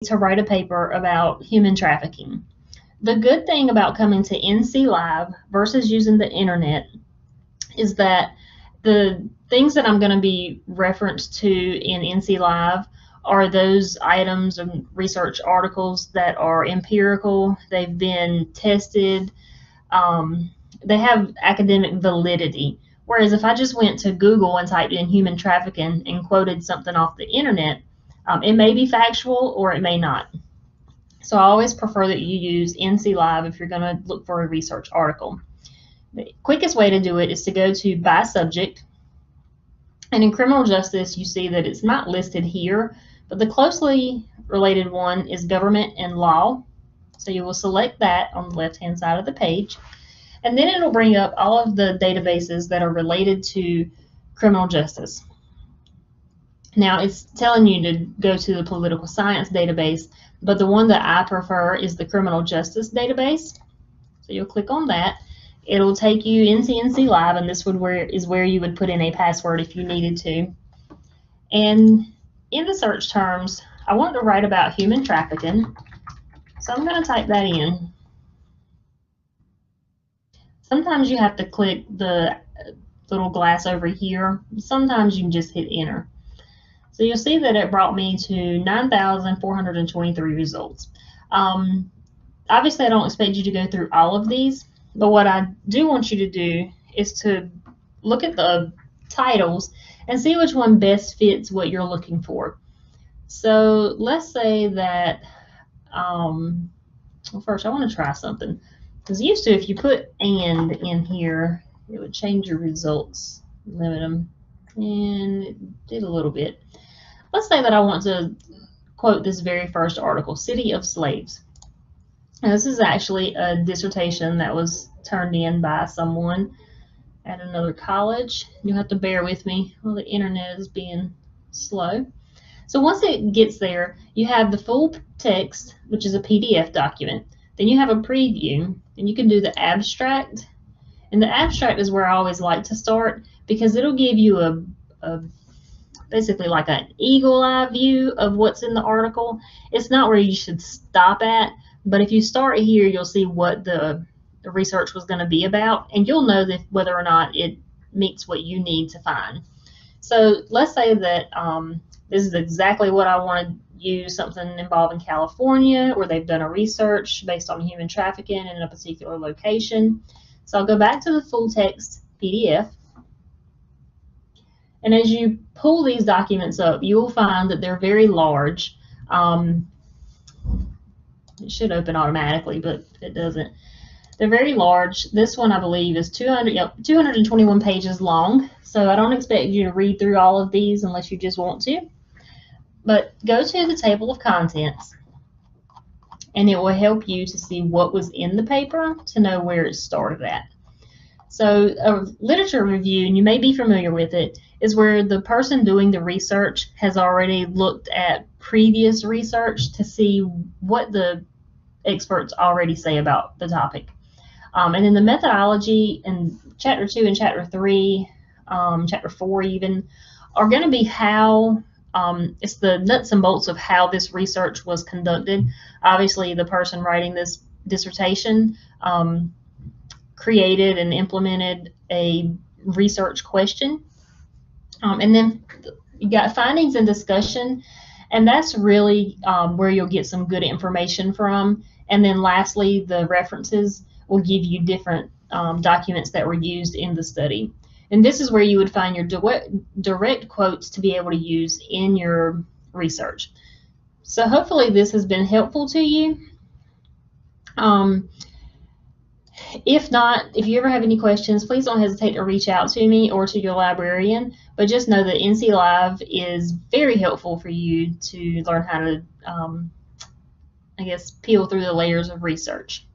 to write a paper about human trafficking. The good thing about coming to NCLive versus using the internet is that the things that I'm going to be referenced to in NCLive are those items and research articles that are empirical, they've been tested, they have academic validity. Whereas if I just went to Google and typed in human trafficking and quoted something off the internet, it may be factual or it may not. So I always prefer that you use NCLive if you're going to look for a research article. The quickest way to do it is to go to by subject. And in criminal justice, you see that it's not listed here, but the closely related one is government and law. So you will select that on the left-hand side of the page. And then it'll bring up all of the databases that are related to criminal justice. Now it's telling you to go to the political science database, but the one that I prefer is the criminal justice database. So you'll click on that. It'll take you into NCLive, and this is where you would put in a password if you needed to. And in the search terms, I want to write about human trafficking, so I'm going to type that in. Sometimes you have to click the little glass over here. Sometimes you can just hit enter. So you'll see that it brought me to 9,423 results. Obviously, I don't expect you to go through all of these, but what I do want you to do is to look at the titles and see which one best fits what you're looking for. So let's say that, well, first I want to try something. Because used to, if you put "and" in here, it would change your results, limit them, and it did a little bit. Let's say that I want to quote this very first article, City of Slaves. Now, this is actually a dissertation that was turned in by someone at another college. You'll have to bear with me while the internet is being slow. So once it gets there, you have the full text, which is a PDF document. Then you have a preview, and you can do the abstract. And the abstract is where I always like to start because it'll give you a basically like an eagle eye view of what's in the article. It's not where you should stop at, but if you start here, you'll see what the research was going to be about, and you'll know that whether or not it meets what you need to find. So let's say that this is exactly what I want to use, something involving California, where they've done a research based on human trafficking in a particular location. So I'll go back to the full text PDF. And as you pull these documents up, you will find that they're very large. It should open automatically, but it doesn't. They're very large. This one, I believe, is 221 pages long. So I don't expect you to read through all of these unless you just want to. But go to the table of contents, and it will help you to see what was in the paper to know where it started at. So a literature review, and you may be familiar with it, is where the person doing the research has already looked at previous research to see what the experts already say about the topic. And then the methodology in Chapter 2 and Chapter 3, Chapter 4 even, are going to be how, it's the nuts and bolts of how this research was conducted. Obviously, the person writing this dissertation created and implemented a research question. And then you got findings and discussion, and that's really where you'll get some good information from. And then lastly, the references will give you different documents that were used in the study. And this is where you would find your direct quotes to be able to use in your research. So hopefully this has been helpful to you. If not, if you ever have any questions, please don't hesitate to reach out to me or to your librarian. But just know that NCLive is very helpful for you to learn how to, I guess, peel through the layers of research.